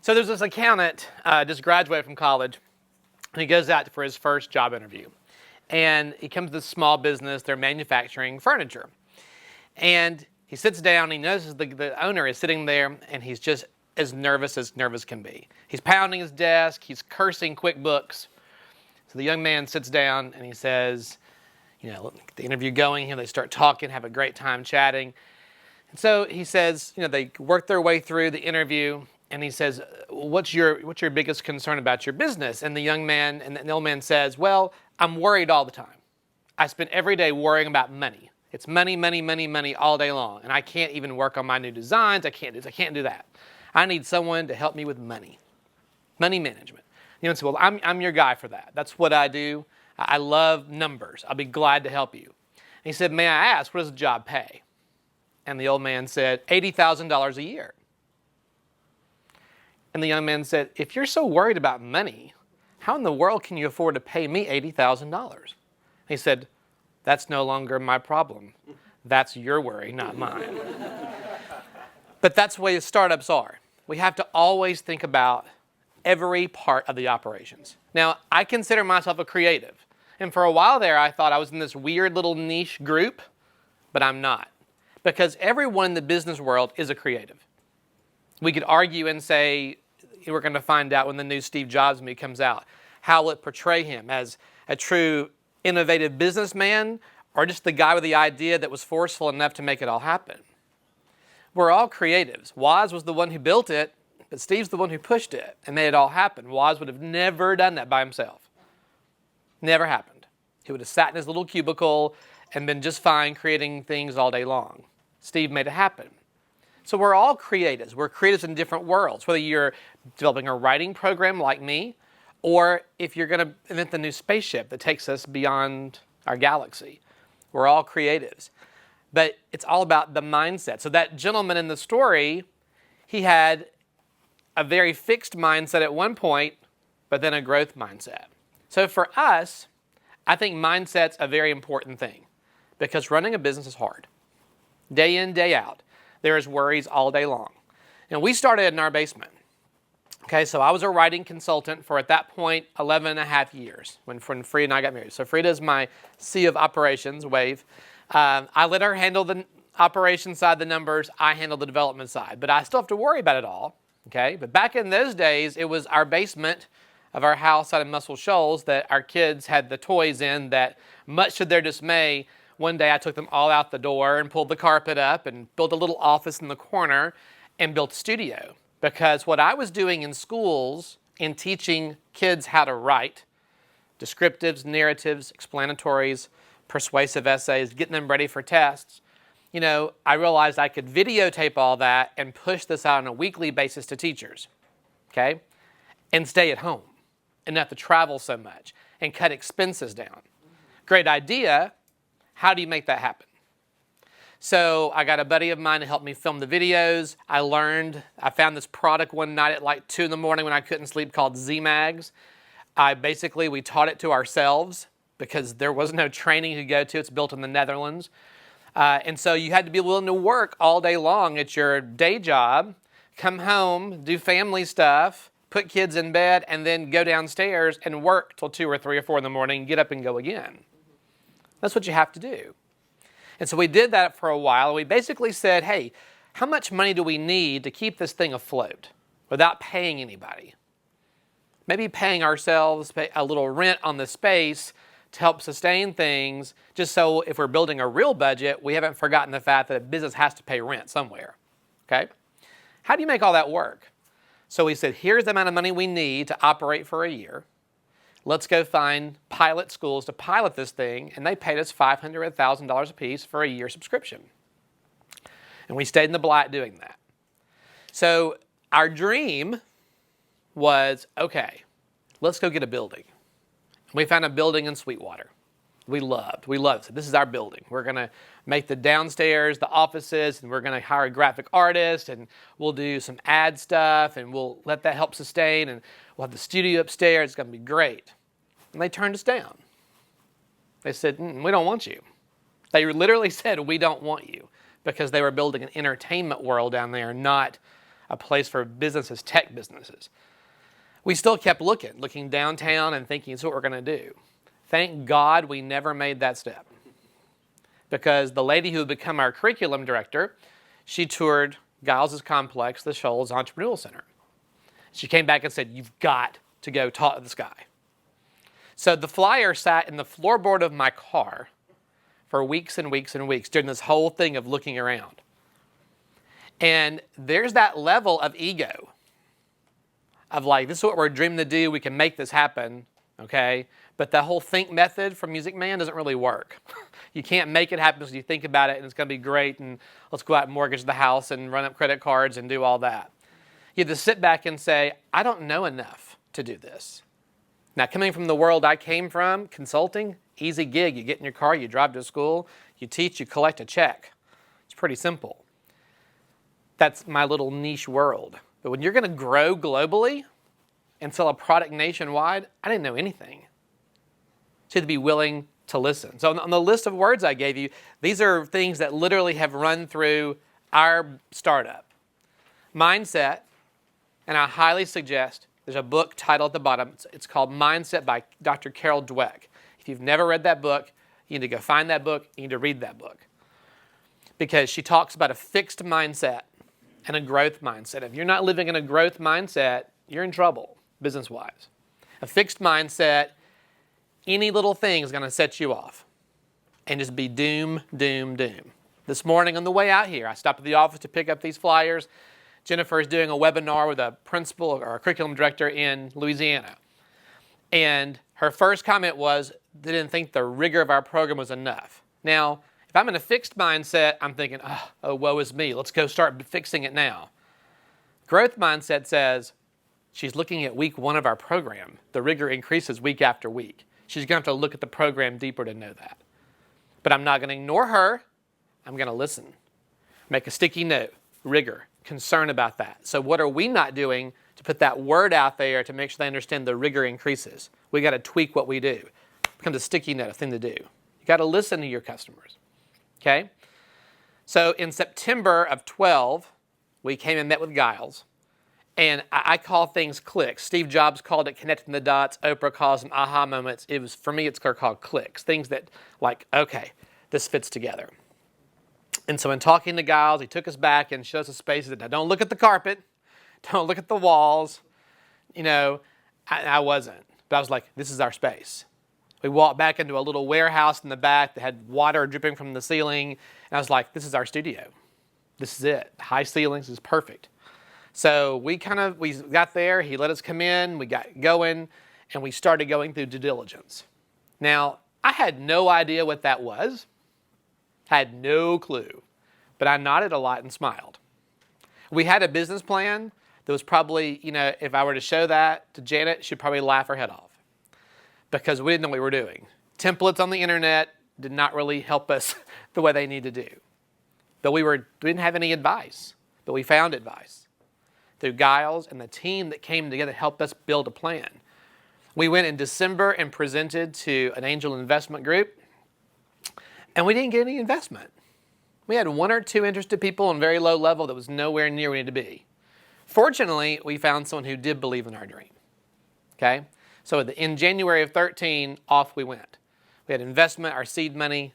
So there's this accountant just graduated from college, and he goes out for his first job interview. And he comes to this small business, they're manufacturing furniture. And he sits down, and he notices the owner is sitting there, and he's just as nervous can be. He's pounding his desk, he's cursing QuickBooks. So the young man sits down, and he says, get the interview going, they start talking, have a great time chatting. And so he says, they work their way through the interview, and he says, what's your biggest concern about your business? And the young man, and the old man says, well, I'm worried all the time. I spend every day worrying about money. It's money, money, money, money all day long. And I can't even work on my new designs. I can't do that. I need someone to help me with money management. And so, well, I'm your guy for that. That's what I do. I love numbers. I'll be glad to help you. And he said, may I ask, what does the job pay? And the old man said, $80,000 a year. And the young man said, if you're so worried about money, how in the world can you afford to pay me $80,000? He said, that's no longer my problem. That's your worry, not mine. But that's the way startups are. We have to always think about every part of the operations. Now, I consider myself a creative. And for a while there, I thought I was in this weird little niche group, but I'm not. Because everyone in the business world is a creative. We could argue and say, we're going to find out when the new Steve Jobs movie comes out, how will it portray him as a true innovative businessman or just the guy with the idea that was forceful enough to make it all happen. We're all creatives. Woz was the one who built it, but Steve's the one who pushed it and made it all happen. Woz would have never done that by himself. Never happened. He would have sat in his little cubicle and been just fine creating things all day long. Steve made it happen. So we're all creatives. We're creatives in different worlds, whether you're developing a writing program like me, or if you're going to invent the new spaceship that takes us beyond our galaxy. We're all creatives. But it's all about the mindset. So that gentleman in the story, he had a very fixed mindset at one point, but then a growth mindset. So for us, I think mindset's a very important thing because running a business is hard. Day in, day out. There is worries all day long. And we started in our basement. Okay, so I was a writing consultant for, at that point, 11 and a half years when Frida and I got married. So Frida is my C of operations, wave. I let her handle the operations side, the numbers. I handle the development side. But I still have to worry about it all. Okay, but back in those days, it was our basement of our house out in Muscle Shoals that our kids had the toys in that, much to their dismay, one day I took them all out the door and pulled the carpet up and built a little office in the corner and built a studio. Because what I was doing in schools in teaching kids how to write, descriptives, narratives, explanatories, persuasive essays, getting them ready for tests, I realized I could videotape all that and push this out on a weekly basis to teachers, okay? And stay at home and not have to travel so much and cut expenses down. Great idea. How do you make that happen? So I got a buddy of mine to help me film the videos. I found this product one night at like 2 in the morning when I couldn't sleep called Z-Mags. We taught it to ourselves because there was no training to go to. It's built in the Netherlands. And so you had to be willing to work all day long at your day job, come home, do family stuff, put kids in bed, and then go downstairs and work till 2 or 3 or 4 in the morning, get up and go again. That's what you have to do. And so we did that for a while. We basically said, hey, how much money do we need to keep this thing afloat without paying anybody? Maybe paying ourselves, pay a little rent on the space to help sustain things, just so if we're building a real budget, we haven't forgotten the fact that a business has to pay rent somewhere, okay? How do you make all that work? So we said, here's the amount of money we need to operate for a year. Let's go find pilot schools to pilot this thing, and they paid us $500 or $1,000 a piece for a year subscription. And we stayed in the black doing that. So our dream was, okay, let's go get a building. We found a building in Sweetwater. We loved it. So this is our building. We're going to make the downstairs, the offices, and we're going to hire a graphic artist, and we'll do some ad stuff, and we'll let that help sustain, and we'll have the studio upstairs. It's going to be great. And they turned us down. They said, we don't want you. They literally said, we don't want you, because they were building an entertainment world down there, not a place for businesses, tech businesses. We still kept looking downtown and thinking, it's what we're going to do. Thank God we never made that step. Because the lady who would become our curriculum director, she toured Giles' complex, the Shoals Entrepreneurial Center. She came back and said, you've got to go talk to this guy. So the flyer sat in the floorboard of my car for weeks and weeks and weeks during this whole thing of looking around. And there's that level of ego of like, this is what we're dreaming to do. We can make this happen, okay? But the whole think method from Music Man doesn't really work. You can't make it happen because you think about it and it's going to be great and let's go out and mortgage the house and run up credit cards and do all that. You have to sit back and say, I don't know enough to do this. Now, coming from the world I came from, consulting, easy gig. You get in your car, you drive to school, you teach, you collect a check. It's pretty simple. That's my little niche world. But when you're going to grow globally and sell a product nationwide, I didn't know anything. So you have to be willing to listen. So on the list of words I gave you, these are things that literally have run through our startup. Mindset, and I highly suggest, there's a book title at the bottom. It's called Mindset by Dr. Carol Dweck. If you've never read that book, you need to go find that book. You need to read that book. Because she talks about a fixed mindset and a growth mindset. If you're not living in a growth mindset, you're in trouble, business-wise. A fixed mindset, any little thing is going to set you off and just be doom, doom, doom. This morning on the way out here, I stopped at the office to pick up these flyers. Jennifer is doing a webinar with a principal or a curriculum director in Louisiana. And her first comment was, they didn't think the rigor of our program was enough. Now, if I'm in a fixed mindset, I'm thinking, oh, woe is me. Let's go start fixing it now. Growth mindset says, she's looking at week 1 of our program. The rigor increases week after week. She's going to have to look at the program deeper to know that. But I'm not going to ignore her. I'm going to listen. Make a sticky note. Rigor. Concern about that. So what are we not doing to put that word out there to make sure they understand the rigor increases? We got to tweak what we do. It becomes a sticky note, a thing to do. You got to listen to your customers. Okay? So in September of 12, we came and met with Giles. And I call things clicks. Steve Jobs called it connecting the dots. Oprah calls them aha moments. For me, it's called clicks. Things that like, okay, this fits together. And so in talking to Giles, he took us back and showed us a space. He said, now don't look at the carpet. Don't look at the walls. You know, I wasn't. But I was like, this is our space. We walked back into a little warehouse in the back that had water dripping from the ceiling. And I was like, this is our studio. This is it. High ceilings is perfect. So we got there. He let us come in. We got going. And we started going through due diligence. Now, I had no idea what that was. Had no clue. But I nodded a lot and smiled. We had a business plan that was probably, if I were to show that to Janet, she'd probably laugh her head off. Because we didn't know what we were doing. Templates on the internet did not really help us the way they need to do. But we didn't have any advice. But we found advice through Giles and the team that came together to help us build a plan. We went in December and presented to an angel investment group. And we didn't get any investment. We had 1 or 2 interested people on very low level that was nowhere near where we needed to be. Fortunately, we found someone who did believe in our dream. Okay? So in January of 13, off we went. We had investment, our seed money,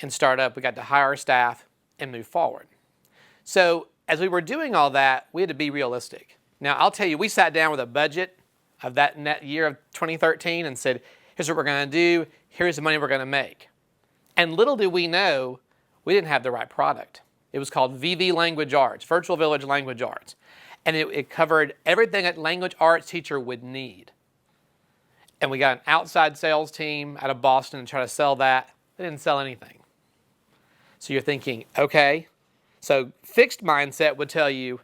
and startup. We got to hire our staff and move forward. So as we were doing all that, we had to be realistic. Now, I'll tell you, we sat down with a budget of that net year of 2013 and said, here's what we're going to do. Here's the money we're going to make. And little did we know, we didn't have the right product. It was called VV Language Arts, Virtual Village Language Arts. And it covered everything a language arts teacher would need. And we got an outside sales team out of Boston and tried to sell that. They didn't sell anything. So you're thinking, okay. So fixed mindset would tell you,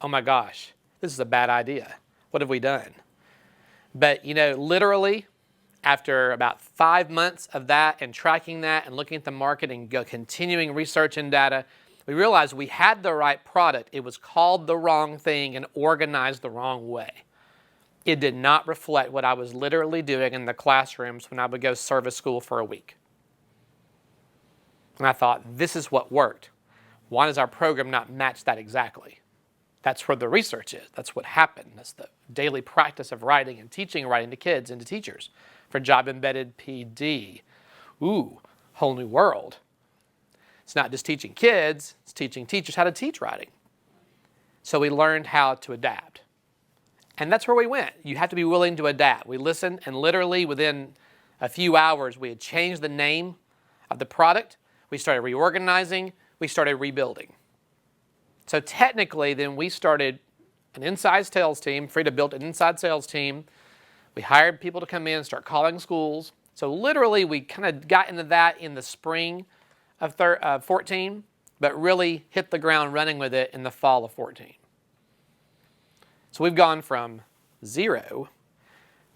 oh my gosh, this is a bad idea. What have we done? But literally, after about 5 months of that and tracking that and looking at the market and continuing research and data, we realized we had the right product. It was called the wrong thing and organized the wrong way. It did not reflect what I was literally doing in the classrooms when I would go service school for a week. And I thought, this is what worked. Why does our program not match that exactly? That's where the research is. That's what happened. That's the daily practice of writing and teaching writing to kids and to teachers. For job embedded PD, ooh, whole new world. It's not just teaching kids, it's teaching teachers how to teach writing. So we learned how to adapt. And that's where we went. You have to be willing to adapt. We listened, and literally within a few hours, we had changed the name of the product. We started reorganizing. We started rebuilding. So technically, then we started an inside sales team. Frida built an inside sales team. We hired people to come in and start calling schools. So literally, we kind of got into that in the spring of 14, but really hit the ground running with it in the fall of 14. So we've gone from 0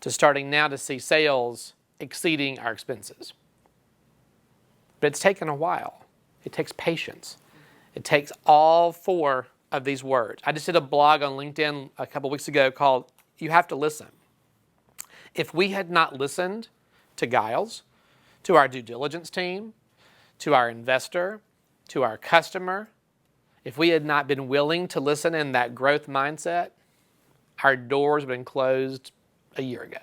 to starting now to see sales exceeding our expenses. But it's taken a while. It takes patience. It takes all 4 of these words. I just did a blog on LinkedIn a couple weeks ago called You Have to Listen. If we had not listened to Giles, to our due diligence team, to our investor, to our customer, if we had not been willing to listen in that growth mindset, our doors would have been closed a year ago.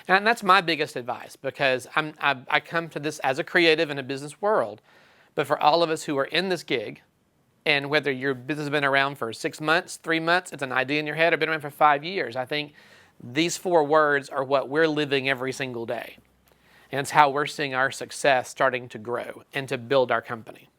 And that's my biggest advice, because I come to this as a creative in a business world. But for all of us who are in this gig, and whether your business has been around for 6 months, 3 months, it's an idea in your head, or been around for 5 years, I think these 4 words are what we're living every single day. And it's how we're seeing our success starting to grow and to build our company.